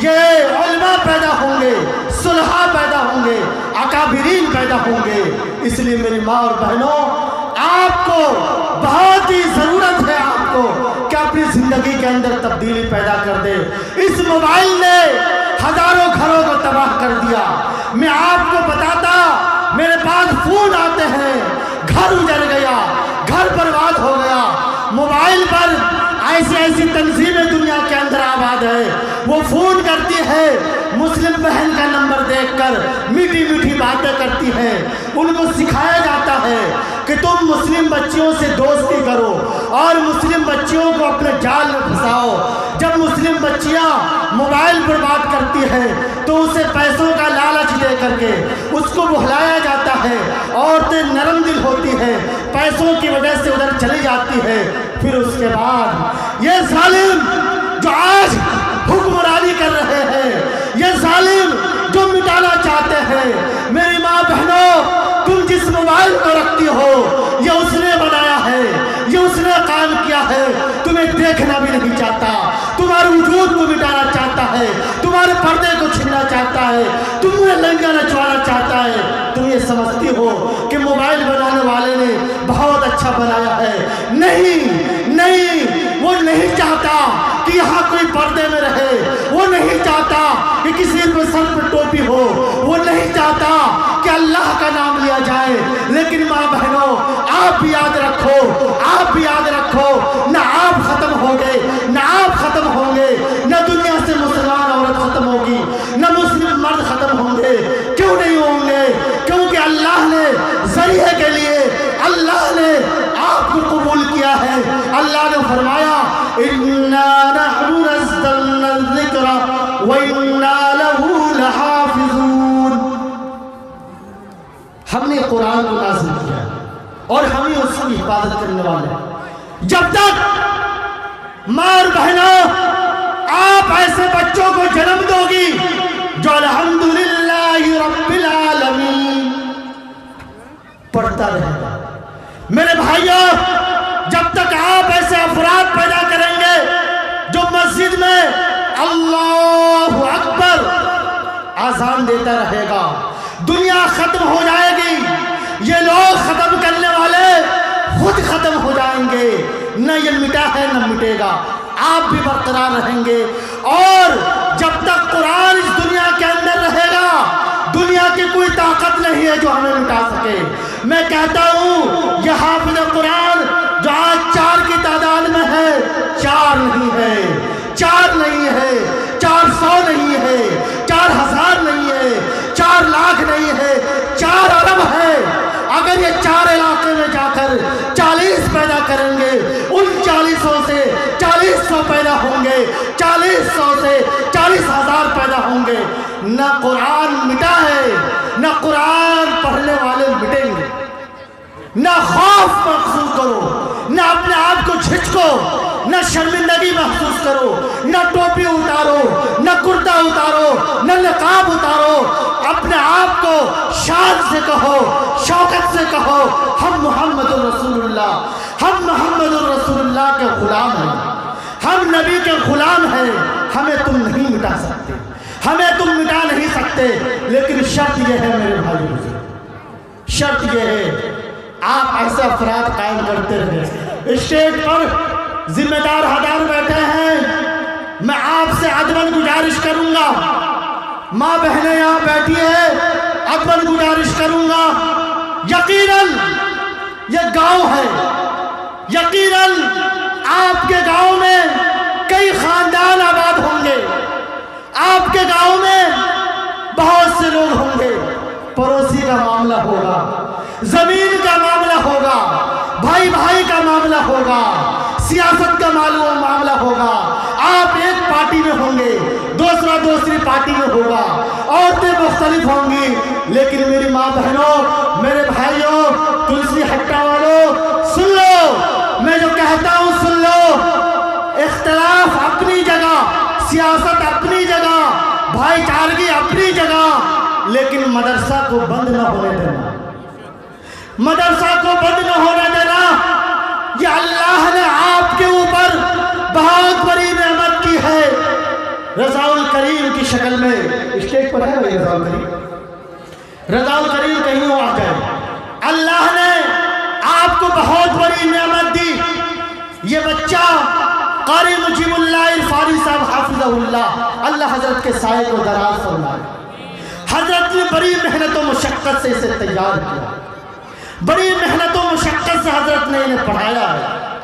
یہ علماء پیدا ہوں گے، صلحاء پیدا ہوں گے، اکابرین پیدا ہوں گے۔ اس لیے میری ماں اور بہنوں، آپ کو بہت ہی ضرورت ہے آپ کو کہ اپنی زندگی کے اندر تبدیلی پیدا کر دے۔ اس موبائل نے ہزاروں گھروں کو تباہ کر دیا۔ میں آپ کو بتاتا، میرے پاس فون آتے ہیں، گھر اجڑ گیا، گھر برباد ہو گیا۔ موبائل پر ایسی تنظیمیں دنیا کے اندر آباد ہے، وہ فون کرتی ہے، مسلم بہن کا نمبر دیکھ کر میٹھی میٹھی باتیں کرتی ہے۔ ان کو سکھایا جاتا ہے کہ تم مسلم بچیوں سے دوستی کرو اور مسلم بچیوں کو اپنے جال میں پھنساؤ۔ جب مسلم بچیاں موبائل پر بات کرتی ہے تو اسے پیسوں کا لالچ دے کر کے اس کو بہلایا جاتا ہے۔ عورتیں نرم دل ہوتی ہیں، پیسوں کی وجہ سے ادھر چلی جاتی ہے۔ پھر اس کے بعد یہ ظالم جو آج حکمرانی کر رہے ہیں، یہ ظالم جو مٹانا چاہتے ہیں، میری ماں بہنوں، تم جس موبائل کو رکھتی ہو یہ اس نے بنایا ہے، یہ اس نے قائم کیا ہے۔ تمہیں دیکھنا بھی نہیں چاہتا، تمہارے وجود کو مٹانا چاہتا ہے، تمہارے پردے کو چھیننا چاہتا ہے، تمہیں لنگا نچوانا چاہتا ہے۔ تم یہ سمجھتی ہو کہ موبائل بنانے والے نے بہت اچھا بنایا ہے۔ نہیں، وہ نہیں چاہتا کہ یہاں کوئی پردے میں رہے، وہ نہیں چاہتا کہ کسی کے سر پہ ٹوپی ہو، وہ نہیں چاہتا کہ اللہ کا نام لیا جائے۔ لیکن ماں بہنوں، آپ بھی یاد رکھو، نہ آپ ختم ہوں گے، نہ دنیا سے مسلمان عورت ختم ہوگی، نہ مسلم مرد ختم ہوں گے۔ کیوں نہیں ہوں گے؟ کیونکہ اللہ نے ذریعے کے لیے اللہ نے آپ کو قبول کیا ہے۔ اللہ نے فرمایا اِنَّا نَحْنُ نَزَّلْنَا الذِّكْرَ وَإِنَّا لَهُ لَحَافِظُونَ۔ ہم نے قرآن کو نازل کیا اور ہم ہی اس کی حفاظت کرنے والے ہیں۔ جب تک ماں اور بہنوں آپ ایسے بچوں کو جنم دو گی جو الحمدللہ رب العالمین پڑھتا رہے گا، میرے بھائیوں، جب تک آپ ایسے افراد پیدا کریں گے جو مسجد میں اللہ اکبر اذان دیتا رہے گا، دنیا ختم ہو جائے گی۔ یہ لوگ ختم کرنے والے خود ختم ہو جائیں گے، نہ یہ مٹا ہے نہ مٹے گا، آپ بھی برقرار رہیں گے۔ اور جب تک قرآن اس دنیا کے اندر رہے گا، دنیا کی کوئی طاقت نہیں ہے جو ہمیں مٹا سکے۔ میں کہتا ہوں یہ حافظ قرآن جو آج 4 کی تعداد میں ہے، 4 نہیں ہے، 4 نہیں ہے، 400 نہیں ہے، 4000 نہیں ہے، 4 لاکھ نہیں ہے، 4 ارب ہے۔ اگر یہ 4 علاقے میں جا کر 40 پیدا کریں گے، ان 40 سے 4000 پیدا ہوں گے، 4000 سے 40000 پیدا ہوں گے۔ نہ قرآن مٹا ہے، نہ قرآن پڑھنے والے مٹیں گے۔ نہ خوف محسوس کرو، نہ اپنے آپ کو جھجکو، نہ شرمندگی محسوس کرو، نہ ٹوپی اتارو، نہ کرتا اتارو، نہ نقاب اتارو۔ اپنے آپ کو شان سے کہو، شوکت سے کہو، ہم محمد الرسول اللہ کے غلام ہیں، ہم نبی کے غلام ہیں۔ ہمیں تم نہیں مٹا سکتے، ہمیں تم مٹا نہیں سکتے۔ لیکن شرط یہ ہے میرے بھائیوں، شرط یہ ہے آپ ایسے افراد قائم کرتے رہے۔ اسٹیج پر ذمہ دار حضرات بیٹھے ہیں، میں آپ سے ادباً گزارش کروں گا، ماں بہنیں یہاں بیٹھی ہیں، ادباً گزارش کروں گا یقیناً یہ گاؤں ہے، یقیناً آپ کے گاؤں میں کئی خاندان آباد ہوں گے، آپ کے گاؤں میں بہت سے لوگ ہوں گے، پڑوسی کا معاملہ ہوگا، زمین کا معاملہ ہوگا، بھائی بھائی کا معاملہ ہوگا، سیاست کا معاملہ ہوگا، آپ ایک پارٹی میں ہوں گے، دوسرا دوسری پارٹی میں ہوگا، عورتیں مختلف ہوں گی، لیکن میری ماں بہنوں، میرے بھائیوں، تلسی ہٹا والوں، سن لو، میں جو کہتا ہوں سن لو، اختلاف اپنی جگہ، سیاست اپنی جگہ، بھائی چارگی اپنی جگہ، لیکن مدرسہ کو بند نہ ہونے دینا، مدرسہ کو بند نہ ہونے دینا۔ یہ اللہ نے آپ کے اوپر بہت بڑی نعمت کی ہے، رضا الکریم کی شکل میں۔ اسٹیج پر ہے رضا الکریم، رضا الکریم کہیں وہ آ گئے۔ اللہ نے آپ کو بہت بڑی نعمت دی۔ یہ بچہ قاری مجیب اللہ الفاری صاحب حافظہ اللہ، اللہ حضرت کے سائے کو دراز فرمائے۔ حضرت نے بڑی محنت و مشقت سے اسے تیار کیا، بڑی محنت و مشقت سے حضرت نے انہیں پڑھایا ہے۔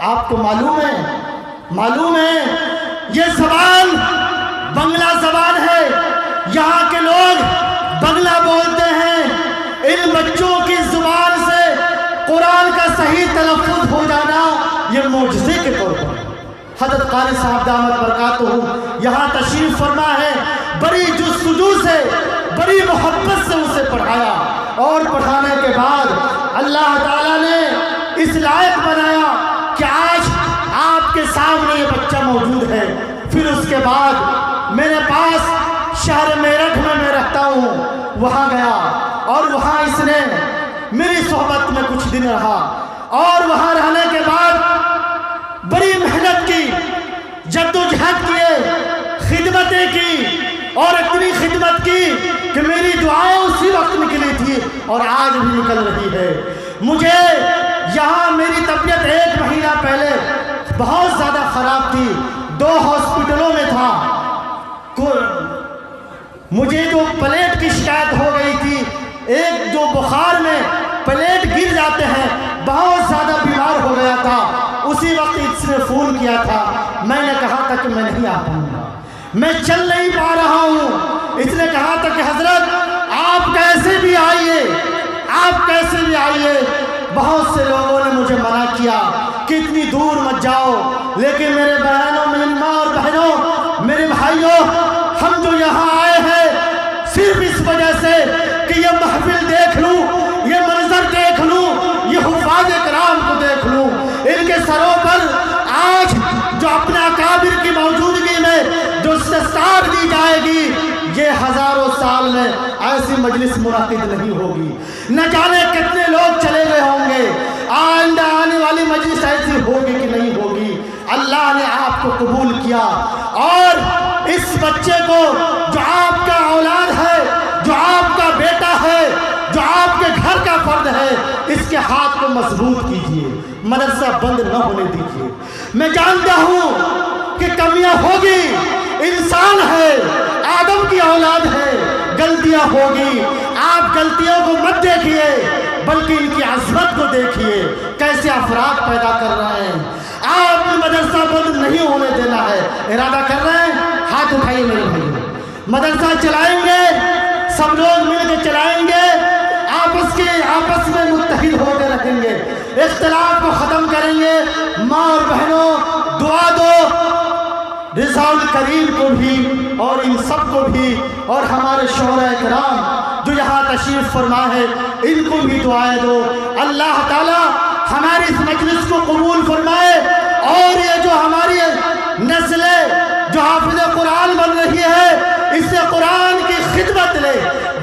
آپ کو معلوم ہے یہ زبان بنگلہ زبان ہے، یہاں کے لوگ بنگلہ بولتے ہیں۔ ان بچوں کی زبان سے قرآن کا صحیح تلفظ ہو جانا یہ معجزے کے طور پر حضرت قاری صاحب دامت برکاتہ یہاں تشریف فرما ہے، بڑی جستجو سے، بڑی محبت سے اسے پڑھایا، اور پڑھانے کے بعد اللہ تعالیٰ نے اس لائق بنایا کہ آج آپ کے سامنے یہ بچہ موجود ہے۔ پھر اس کے بعد میرے پاس شہر میرٹھ میں میں رہتا ہوں، وہاں گیا، اور وہاں اس نے میری صحبت میں کچھ دن رہا، اور وہاں رہنے کے بعد بڑی محنت کی، جدوجہد کیے، خدمتیں کی، اور اتنی خدمت کی کہ میری دعائیں اسی وقت نکلی تھی اور آج بھی نکل رہی ہے۔ مجھے یہاں میری طبیعت 1 مہینہ پہلے بہت زیادہ خراب تھی، 2 ہاسپٹلوں میں تھا، مجھے جو پلیٹ کی شکایت ہو گئی تھی، ایک جو بخار میں پلیٹ گر جاتے ہیں، بہت زیادہ بیمار ہو گیا تھا۔ اسی وقت اس نے فون کیا تھا، میں نے کہا تھا کہ میں نہیں آ پاؤں گا، میں چل نہیں پا رہا ہوں۔ اس نے کہا تھا کہ حضرت آپ کیسے بھی آئیے، آپ کیسے بھی آئیے۔ بہت سے لوگوں نے مجھے منع کیا کہ اتنی دور مت جاؤ، لیکن میرے بہنوں، میری ماں اور بہنوں، میرے بھائیوں، ہم جو یہاں آئے ہیں صرف اس وجہ سے کہ یہ محفل دیکھ لوں، یہ منظر دیکھ لوں، یہ حفاظ کرام کو دیکھ لوں، ان کے سروں پر آج جو اپنے اکابر کی موجودگی میں جو دستار دی جائے گی، یہ ہزاروں سال میں ایسی مجلس منعقد نہیں ہوگی۔ نہ جانے کتنے لوگ چلے گئے ہوں گے، آئندہ آنے والی مجلس ایسی ہوگی کہ نہیں ہوگی۔ اللہ نے آپ کو قبول کیا، اور اس بچے کو جو آپ کا اولاد ہے، جو آپ کا بیٹا ہے، جو آپ کے گھر کا فرد ہے، اس کے ہاتھ کو مضبوط کیجئے، مدرسہ بند نہ ہونے دیجئے۔ میں جانتا ہوں کہ کمیاں ہوگی، انسان ہے، آدم کی اولاد ہے، غلطیاں ہوگی۔ آپ غلطیوں کو مت دیکھیے، بلکہ ان کی عظمت کو دیکھیے، کیسے افراد پیدا کر رہے ہیں۔ آپ نے مدرسہ بند نہیں ہونے دینا ہے، ارادہ کر رہے ہیں، ہاتھ اٹھائیے میرے بھائی۔ مدرسہ چلائیں گے، سب لوگ مل کے چلائیں گے، آپس میں متحد ہو کے رکھیں گے، اختلاف کو ختم کریں گے۔ ماں اور بہنوں، دعا دو رضا الکریم کو بھی اور ان سب کو بھی، اور ہمارے شعراء کرام جو یہاں تشریف فرما ہے ان کو بھی دعائیں دو۔ اللہ تعالی ہماری اس مجلس کو قبول فرمائے، اور یہ جو ہماری نسلیں جو حافظ قرآن بن رہی ہے، اس سے قرآن کی خدمت لے،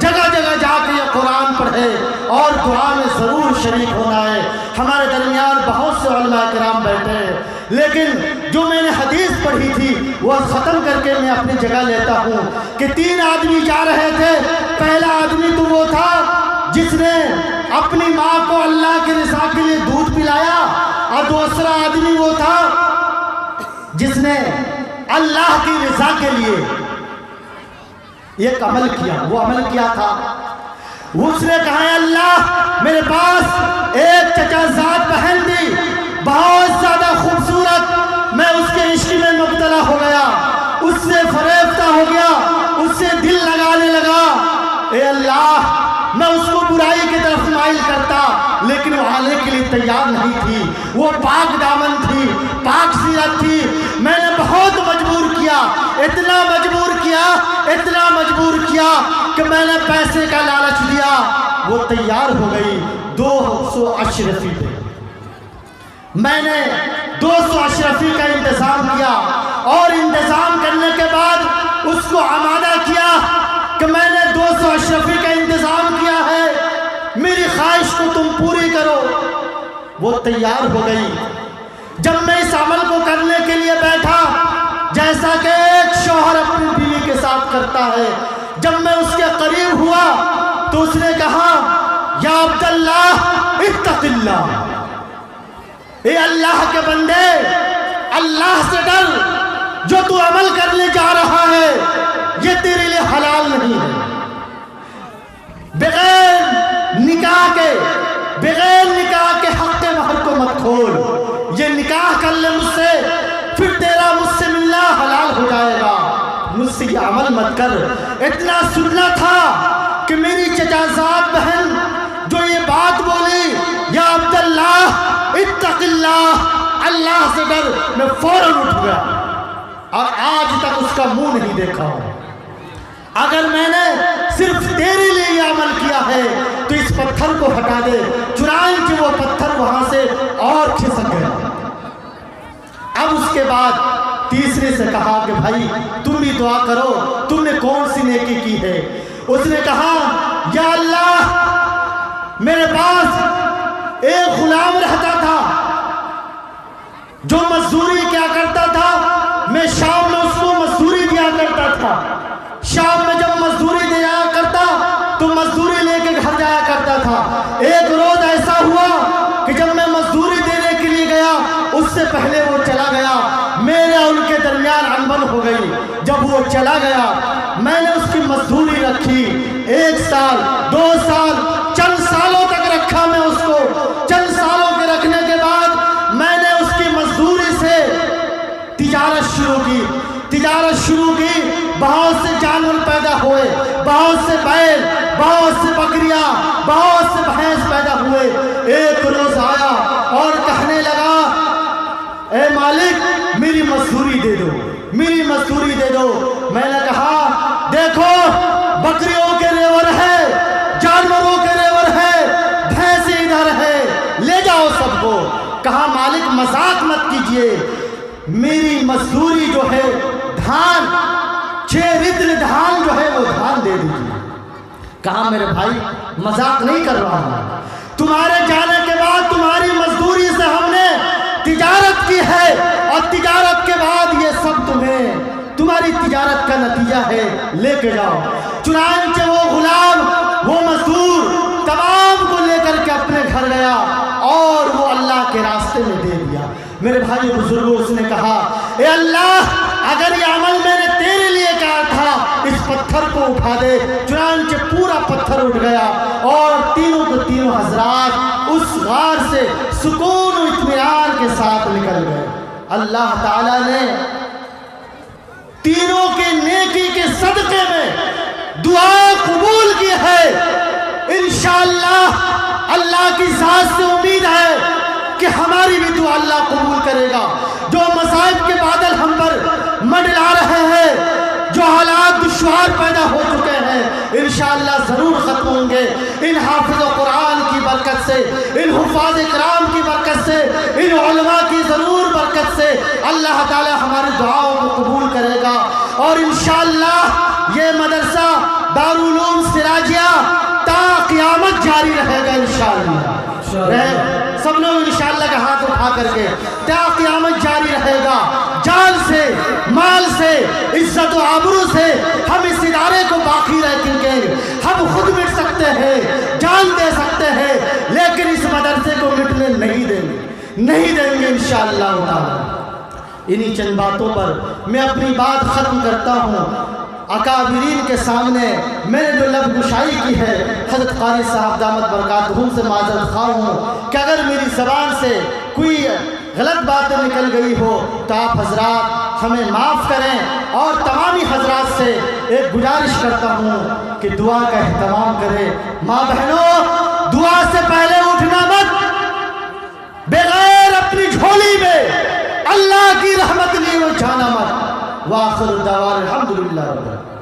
جگہ جگہ جا کے یہ قرآن پڑھے، اور دعا میں ضرور شریک ہونا ہے۔ ہمارے درمیان بہت سے علماء کرام بیٹھے ہیں، لیکن جو میں نے حدیث پڑھی تھی وہ ختم کر کے میں اپنی جگہ لیتا ہوں کہ 3 آدمی جا رہے تھے۔ پہلا آدمی تو وہ تھا جس نے اپنی ماں کو اللہ کی رضا کے لیے دودھ پلایا، اور دوسرا آدمی وہ تھا جس نے اللہ کی رضا کے لیے ایک عمل کیا۔ وہ عمل کیا تھا؟ اس نے کہا اے اللہ میرے پاس ایک چچا زاد بہن تھی بہت زیادہ خوبصورت، میں اس کے عشق میں مبتلا ہو گیا، اس سے فریفتہ ہو گیا، اس سے دل لگانے لگا۔ اے اللہ میں اس کو برائی کی طرف مائل کرتا لیکن وہ آنے کے لیے تیار نہیں تھی، وہ پاک دامن تھی، پاک سیرت تھی۔ میں نے بہت مجبور کیا، اتنا مجبور کیا کہ میں نے پیسے کا لالچ دیا، وہ تیار ہو گئی۔ 200 اشرفی پہ میں نے 200 اشرفی کا انتظام کیا، اور انتظام کرنے کے بعد اس کو آمادہ کیا کہ میں نے 200 اشرفی کا انتظام کیا ہے، میری خواہش کو تم پوری کرو۔ وہ تیار ہو گئی۔ جب میں اس عمل کو کرنے کے لیے بیٹھا، جیسا کہ ایک شوہر اپنی بیوی کے ساتھ کرتا ہے، جب میں اس کے قریب ہوا تو اس نے کہا یا عبداللہ اتق اللہ، اے اللہ کے بندے اللہ سے ڈر، جو تو عمل کرنے جا رہا ہے یہ تیرے لیے حلال نہیں ہے۔ بغیر نکاح کے حق مہر کو مت کھول، یہ نکاح کر لے مجھ سے، پھر تیرا مجھ سے ملنا حلال ہو جائے گا، مجھ سے یہ عمل مت کر۔ اتنا سننا تھا کہ میری چچا زاد بہن جو یہ بات بولی یا عبداللہ اتق اللہ، اللہ سے ڈر، میں فوراً اٹھ گیا اور آج تک اس کا منہ نہیں دیکھا ہوں۔ اگر میں نے صرف تیرے لیے یہ عمل کیا ہے تو اس پتھر کو ہٹا دے۔ چنانچہ وہ پتھر وہاں سے اور کھسک گیا۔ اب اس کے بعد تیسرے سے کہا کہ بھائی تم بھی دعا کرو، تم نے کون سی نیکی کی ہے؟ اس نے کہا یا اللہ میرے پاس ایک غلام رہتا تھا جو مزدوری کیا کرتا تھا، میں شام میں اس کو مزدوری دیا کرتا تھا، شام میں جب مزدوری دیا کرتا تو مزدوری لے کے گھر جایا کرتا تھا۔ ایک روز ایسا ہوا کہ جب میں مزدوری دینے کے لیے گیا اس سے پہلے وہ چلا گیا، میرے اور ان کے درمیان انبن ہو گئی۔ جب وہ چلا گیا میں نے اس کی مزدوری رکھی، 1 سال 2 سال چند سالوں تک رکھا میں اس کو۔ چند سالوں کے رکھنے کے بعد میں نے اس کی مزدوری سے تجارت شروع کی، بہت سے جانور پیدا ہوئے، بہت سے بیل، بہت سے بکریاں، بہت سے بھینس پیدا ہوئے۔ ایک روز آیا اور کہنے لگا اے مالک میری مزدوری دے دو، میری مزدوری دے دو۔ میں نے کہا دیکھو بکریوں کے ریور ہے، جانوروں کے ریور ہے، بھینسیں ادھر ہے، لے جاؤ سب کو۔ کہا مالک مذاق مت کیجئے، میری مزدوری جو ہے دھان 6 رطل دھان جو ہے وہ دھان دے دیجیے۔ کہا میرے بھائی مذاق نہیں کر رہا ہوں، تمہارے جانے کے بعد تمہاری مزدوری سے ہم نے تجارت کی ہے، اور تجارت کے بعد یہ سب تمہاری تجارت کا نتیجہ ہے، لے کے جاؤ۔ چنانچہ وہ غلام، وہ مزدور تمام کو لے کر کے اپنے گھر گیا اور وہ اللہ کے راستے میں دے دیا۔ میرے بھائی بزرگوں، اس نے کہا اے اللہ اگر یہ عمل میں نے تیرے لیے کہا تھا اس پتھر کو اٹھا دے۔ چنانچہ پورا پتھر اٹھ گیا اور تینوں کے تینوں حضرات اس غار سے سکون و اطمینان کے ساتھ نکل گئے۔ اللہ تعالیٰ نے تینوں کے نیکی کے صدقے میں دعا قبول کی ہے۔ انشاءاللہ اللہ کی ذات سے امید ہے کہ ہماری بھی دعا اللہ قبول کرے گا۔ جو مصائب کے بادل ہم پر منڈلا رہے ہیں، جو حالات دشوار پیدا ہو چکے ہیں، انشاءاللہ ضرور ختم ہوں گے۔ ان حافظ قرآن کی برکت سے، ان حفاظ کرام کی برکت سے، ان علماء کی ضرور برکت سے اللہ تعالی ہماری دعاؤں کو قبول کرے گا، اور انشاءاللہ یہ مدرسہ دارالعلوم سراجیہ تا قیامت جاری رہے گا انشاءاللہ۔ سب لوگ انشاءاللہ کا ہاتھ اٹھا کر کے، تا قیامت جاری رہے گا۔ جان سے، مال سے، عزت و آبرو سے ہم اس ادارے کو باقی رکھیں گے۔ ہم خود مٹ سکتے ہیں، جان دے سکتے ہیں، لیکن اس مدرسے کو مٹنے نہیں دیں گے انشاءاللہ تعالی۔ انہی چند باتوں پر میں اپنی بات ختم کرتا ہوں۔ اکابرین کے سامنے میں نے جو لب گشائی کی ہے، حضرت قاری صاحب دامت برکاتہم سے معذرت خواہ ہوں کہ اگر میری زبان سے کوئی غلط باتیں نکل گئی ہو تو آپ حضرات ہمیں معاف کریں، اور تمامی حضرات سے ایک گزارش کرتا ہوں کہ دعا کا اہتمام کریں۔ ماں بہنوں، دعا سے پہلے اٹھنا مت، بغیر اپنی جھولی میں اللہ کی رحمت لیے جانا مت۔ وآخر دعوانا الحمدللہ رب العالمین۔